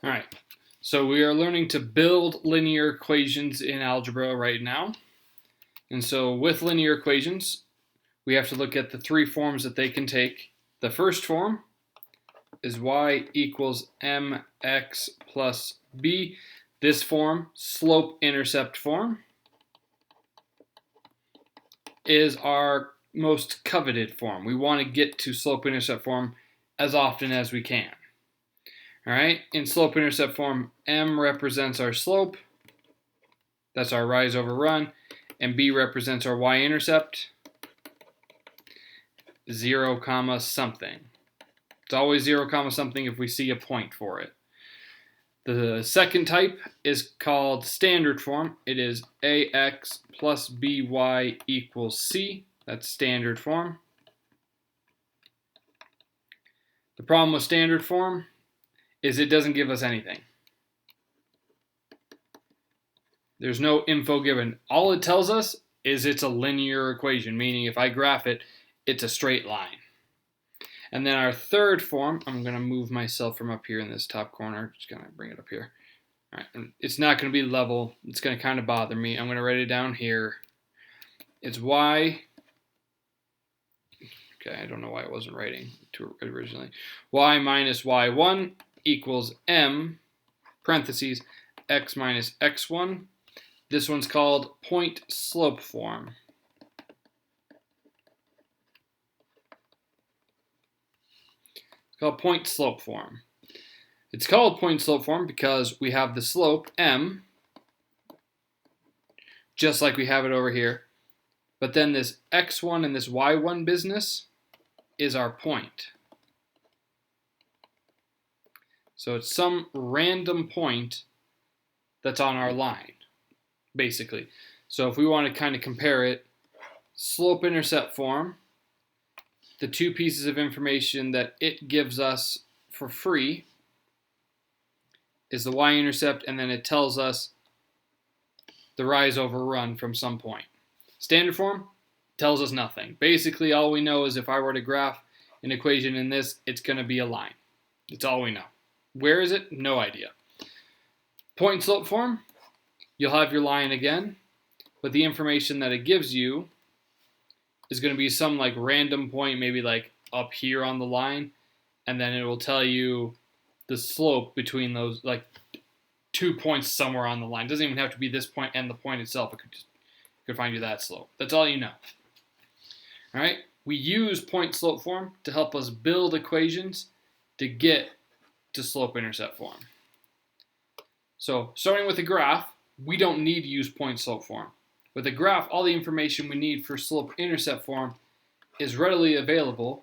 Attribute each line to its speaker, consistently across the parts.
Speaker 1: All right, so we are learning to build linear equations in algebra right now. And so with linear equations, we have to look at the three forms that they can take. The first form is y equals mx plus b. This form, slope-intercept form, is our most coveted form. We want to get to slope-intercept form as often as we can. All right, in slope-intercept form, m represents our slope, that's our rise over run, and b represents our y-intercept, 0 comma something. It's always 0 comma something if we see a point for it. The second type is called standard form. It is ax plus by equals c. That's standard form. The problem with standard form is it doesn't give us anything. There's no info given. All it tells us is it's a linear equation, meaning if I graph it, it's a straight line. And then our third form, I'm going to move myself from up here in this top corner. Just going to bring it up here. All right, and it's not going to be level. It's going to kind of bother me. I'm going to write it down here. It's y. Okay, I don't know why it wasn't writing to originally. Y minus y1 equals m, parentheses, x minus x1. This one's called point slope form. It's called point slope form. It's called point slope form because we have the slope m, just like we have it over here. But then this x1 and this y1 business is our point. So it's some random point that's on our line, basically. So if we want to kind of compare it, slope-intercept form, the two pieces of information that it gives us for free is the y-intercept, and then it tells us the rise over run from some point. Standard form tells us nothing. Basically, all we know is if I were to graph an equation in this, it's going to be a line. That's all we know. Where is it? No idea. Point and slope form, you'll have your line again, but the information that it gives you is going to be some like random point, maybe like up here on the line, and then it will tell you the slope between those like 2 points somewhere on the line. It doesn't even have to be this point and the point itself. It could find you that slope. That's all you know. All right, we use point slope form to help us build equations to get to slope-intercept form. So starting with a graph, we don't need to use point slope form. With a graph, all the information we need for slope-intercept form is readily available.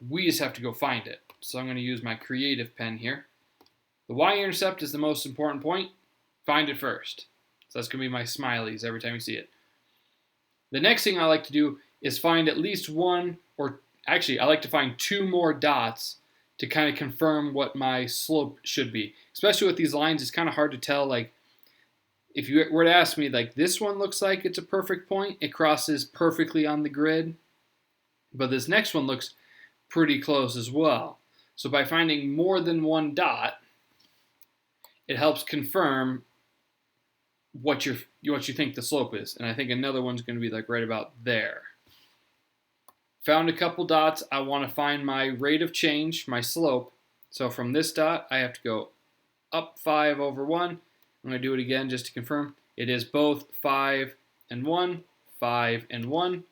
Speaker 1: We just have to go find it. So I'm going to use my creative pen here. The y-intercept is the most important point. Find it first. So that's going to be my smileys every time you see it. The next thing I like to do is find at least one, or actually I like to find two more dots to kind of confirm what my slope should be. Especially with these lines, it's kind of hard to tell. Like, if you were to ask me, like, this one looks like it's a perfect point. It crosses perfectly on the grid. But this next one looks pretty close as well. So by finding more than one dot, it helps confirm what you think the slope is. And I think another one's going to be like right about there. Found a couple dots. I want to find my rate of change, my slope. So from this dot, I have to go up 5 over 1. I'm going to do it again just to confirm. It is both 5 and 1, 5 and 1.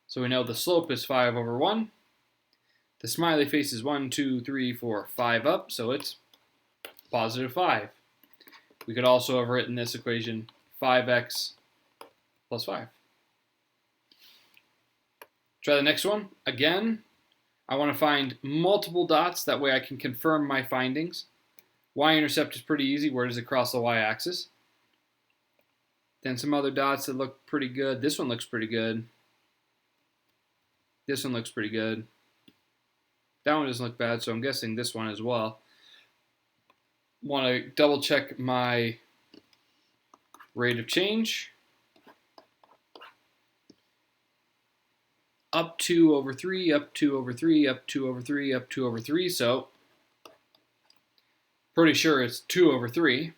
Speaker 1: So we know the slope is 5 over 1. The smiley face is 1, 2, 3, 4, 5 up, so it's positive 5. We could also have written this equation 5x plus 5. Try the next one. Again, I want to find multiple dots. That way I can confirm my findings. Y-intercept is pretty easy. Where does it cross the y-axis? Then some other dots that look pretty good. This one looks pretty good. This one looks pretty good. That one doesn't look bad, so I'm guessing this one as well. Want to double check my rate of change. Up 2 over 3, up 2 over 3, up 2 over 3, up 2 over 3. So Pretty sure it's 2 over 3.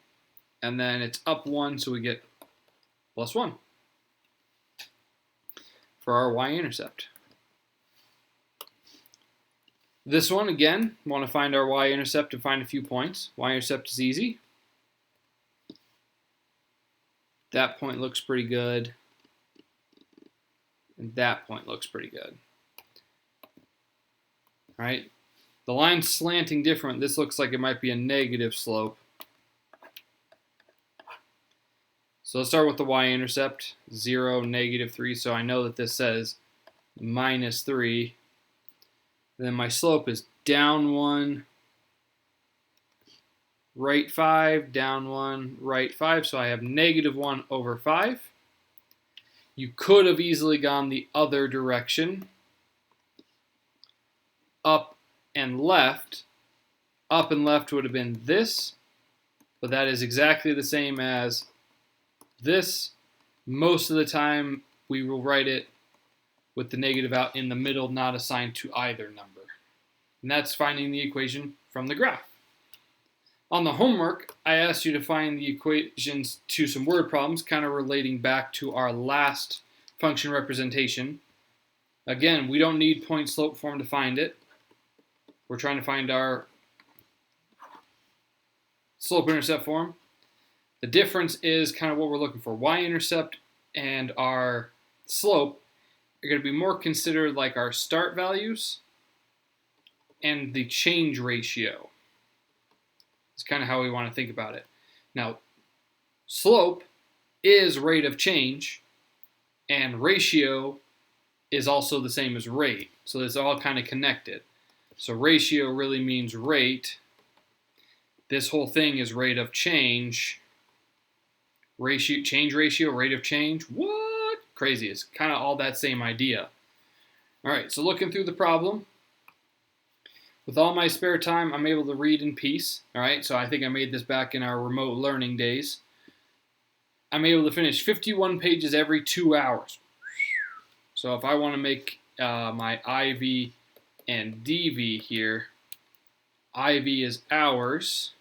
Speaker 1: And then it's up 1, so we get plus 1 for our y-intercept. This one, again, want to find our y-intercept and find a few points. Y-intercept is easy. That point looks pretty good. And that point looks pretty good. All right. The line's slanting different. This looks like it might be a negative slope. So let's start with the y-intercept. 0, -3. So I know that this says -3. And then my slope is down 1, right 5, down 1, right 5. So I have -1 over 5. You could have easily gone the other direction. Up and left. Up and left would have been this. But that is exactly the same as this. Most of the time, we will write it with the negative out in the middle, not assigned to either number. And that's finding the equation from the graph. On the homework, I asked you to find the equations to some word problems, kind of relating back to our last function representation. Again, we don't need point slope form to find it. We're trying to find our slope intercept form. The difference is kind of what we're looking for. Y-intercept and our slope are going to be more considered like our start values and the change ratio. It's kind of how we want to think about it. Now, slope is rate of change, and ratio is also the same as rate. So it's all kind of connected. So ratio really means rate. This whole thing is rate of change. Ratio, change ratio, rate of change. What? Crazy. It's kind of all that same idea. All right, so looking through the problem. With all my spare time, I'm able to read in peace. All right, so I think I made this back in our remote learning days. I'm able to finish 51 pages every 2 hours. So if I want to make my IV and DV here, IV is hours,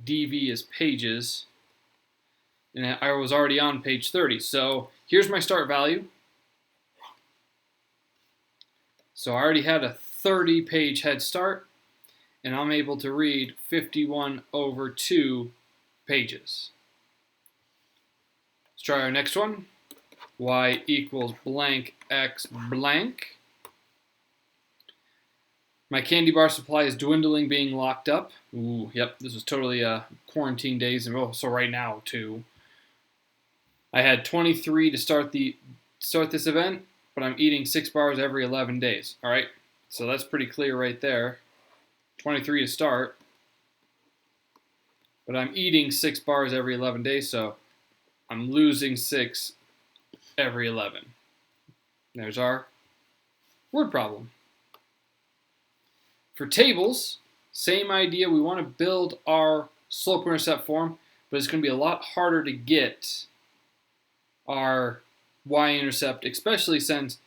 Speaker 1: DV is pages, and I was already on page 30. So here's my start value. So I already had a 30-page head start, and I'm able to read 51 over 2 pages. Let's try our next one. Y equals blank x blank. My candy bar supply is dwindling, being locked up. Ooh, yep, this was totally quarantine days, and also right now too. I had 23 to start this event, but I'm eating 6 bars every 11 days. All right, so that's pretty clear right there. 23 to start, but I'm eating 6 bars every 11 days, so I'm losing 6 every 11. There's our word problem. For tables, same idea. We want to build our slope-intercept form, but it's going to be a lot harder to get our y-intercept, especially since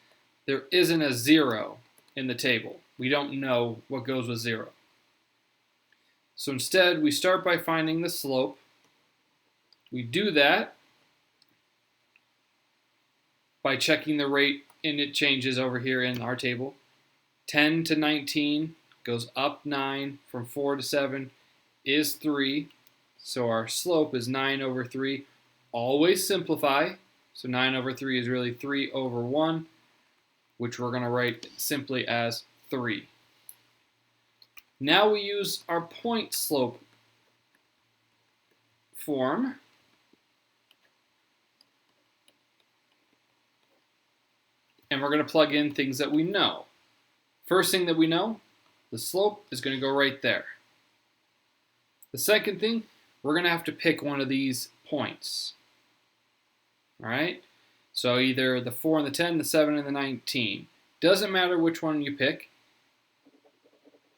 Speaker 1: there isn't a 0 in the table. We don't know what goes with 0. So instead, we start by finding the slope. We do that by checking the rate, and it changes over here in our table. 10 to 19 goes up 9, from 4 to 7 is 3. So our slope is 9 over 3. Always simplify. So 9 over 3 is really 3 over 1, which we're going to write simply as 3. Now we use our point slope form. And we're going to plug in things that we know. First thing that we know, the slope is going to go right there. The second thing, we're going to have to pick one of these points. All right? So either the 4 and the 10, the 7 and the 19. Doesn't matter which one you pick.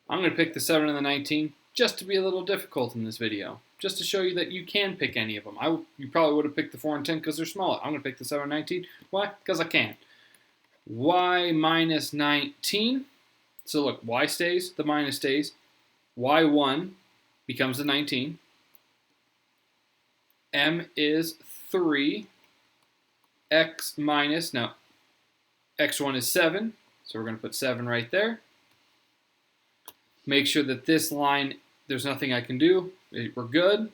Speaker 1: I'm going to pick the 7 and the 19 just to be a little difficult in this video. Just to show you that you can pick any of them. You probably would have picked the 4 and 10 because they're smaller. I'm going to pick the 7 and 19. Why? Because I can. Y minus 19. So look, y stays, the minus stays. Y1 becomes a 19. M is 3. X minus, now x1 is 7, so we're going to put 7 right there. Make sure that this line, there's nothing I can do. We're good.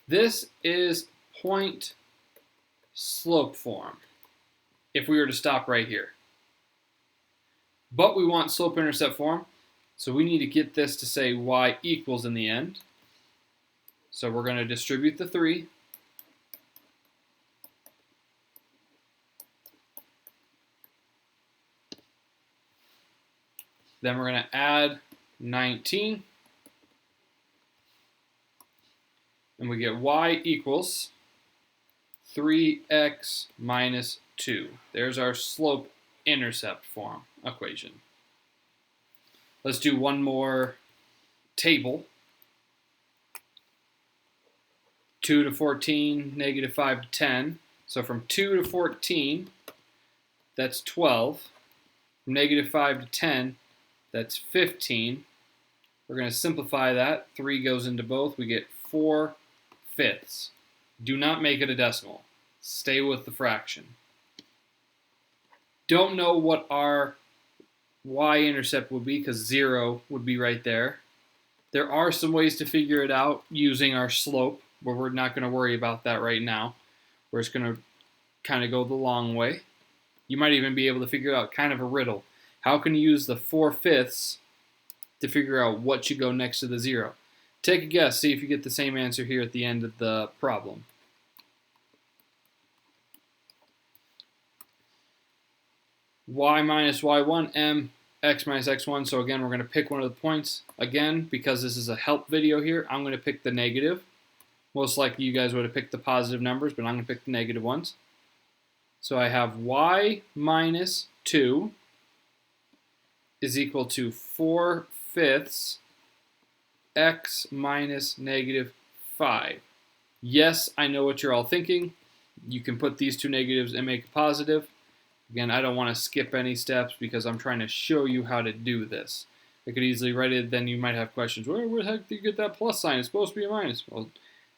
Speaker 1: This is point slope form if we were to stop right here. But we want slope intercept form, so we need to get this to say y equals in the end. So we're going to distribute the 3. Then we're going to add 19. And we get y equals 3x minus 2. There's our slope intercept form equation. Let's do one more table. 2 to 14, negative 5 to 10. So from 2 to 14, that's 12. From negative 5 to 10, that's 15. We're going to simplify that. 3 goes into both. We get 4/5. Do not make it a decimal. Stay with the fraction. Don't know what our y-intercept would be because 0 would be right there. There are some ways to figure it out using our slope, but we're not going to worry about that right now. We're just going to kind of go the long way. You might even be able to figure out kind of a riddle. How can you use the 4/5 to figure out what should go next to the 0? Take a guess. See if you get the same answer here at the end of the problem. Y minus y1, m, x minus x1. So again, we're going to pick one of the points. Again, because this is a help video here, I'm going to pick the negative. Most likely you guys would have picked the positive numbers, but I'm going to pick the negative ones. So I have y minus 2 is equal to 4/5 x minus negative 5. Yes, I know what you're all thinking. You can put these two negatives and make a positive. Again, I don't want to skip any steps because I'm trying to show you how to do this. I could easily write it, then you might have questions. Where the heck do you get that plus sign? It's supposed to be a minus. Well,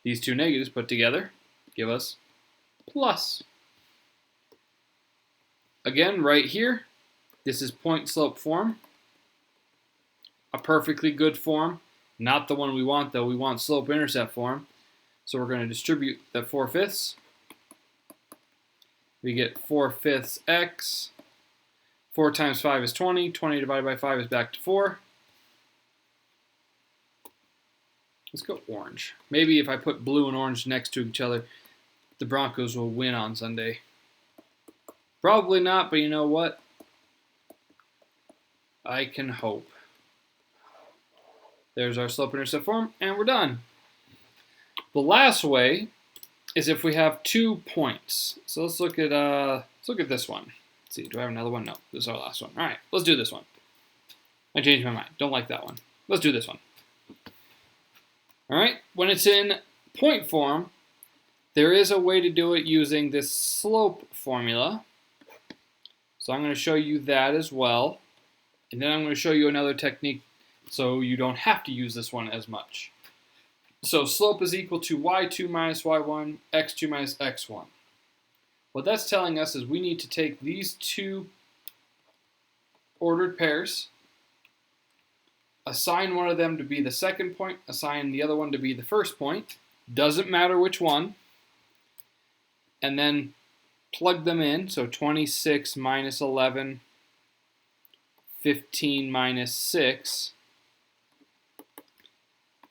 Speaker 1: these two negatives put together give us plus. Again, right here, this is point slope form. A perfectly good form. Not the one we want, though. We want slope intercept form. So we're going to distribute that 4/5. We get 4/5 x. 4 times 5 is 20. 20 divided by 5 is back to 4. Let's go orange. Maybe if I put blue and orange next to each other, the Broncos will win on Sunday. Probably not, but you know what? I can hope. There's our slope intercept form, and we're done. The last way is if we have 2 points. So let's look at this one. Let's see, do I have another one? No, this is our last one. All right, let's do this one. I changed my mind. Don't like that one. Let's do this one. All right, when it's in point form, there is a way to do it using this slope formula. So I'm going to show you that as well. And then I'm going to show you another technique so you don't have to use this one as much. So slope is equal to y2 minus y1, x2 minus x1. What that's telling us is we need to take these two ordered pairs, assign one of them to be the second point, assign the other one to be the first point, doesn't matter which one, and then plug them in. So 26 minus 11, 15 minus 6.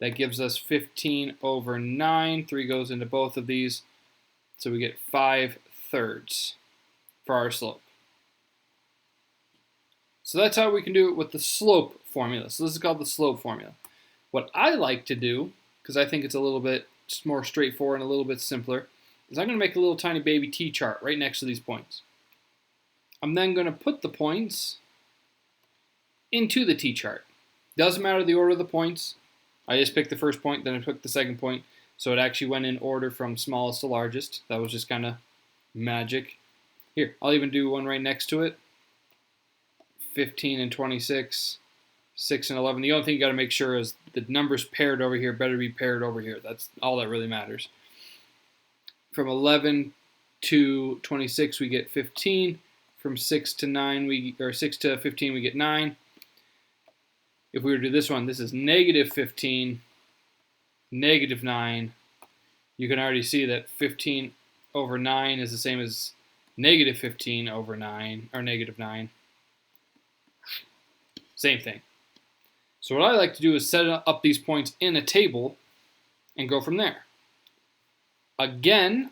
Speaker 1: That gives us 15 over 9. 3 goes into both of these. So we get 5/3 for our slope. So that's how we can do it with the slope formula. So this is called the slope formula. What I like to do, because I think it's a little bit more straightforward and a little bit simpler, is I'm going to make a little tiny baby T-chart right next to these points. I'm then going to put the points into the T-chart. Doesn't matter the order of the points. I just picked the first point, then I picked the second point, so it actually went in order from smallest to largest. That was just kind of magic. Here, I'll even do one right next to it. 15 and 26, 6 and 11. The only thing you got to make sure is the numbers paired over here better be paired over here. That's all that really matters. From 11 to 26, we get 15. From 6 to 15, we get 9. If we were to do this one, this is negative 15, negative 9. You can already see that 15 over 9 is the same as negative 15 over 9, or negative 9. Same thing. So what I like to do is set up these points in a table and go from there. Again,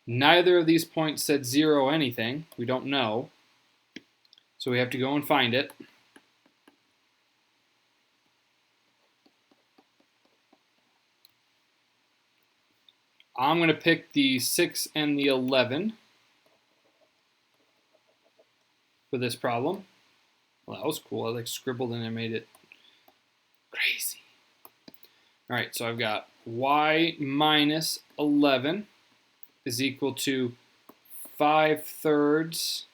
Speaker 1: neither of these points said 0 anything. We don't know. So we have to go and find it. I'm going to pick the 6 and the 11 for this problem. Well, that was cool. I scribbled and I made it crazy. All right, so I've got y minus 11 is equal to 5/3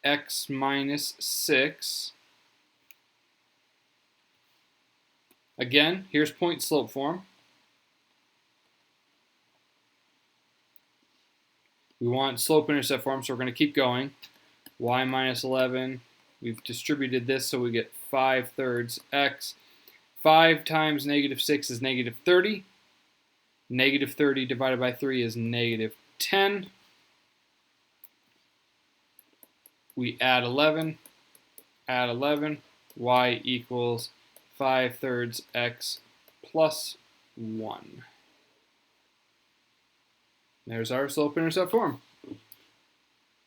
Speaker 1: x minus 6. Again, here's point slope form. We want slope-intercept form, so we're going to keep going. Y minus 11, we've distributed this, so we get 5/3 x. 5 times negative 6 is negative 30. Negative 30 divided by 3 is negative 10. We add 11, y equals 5/3 x plus 1. There's our slope-intercept form.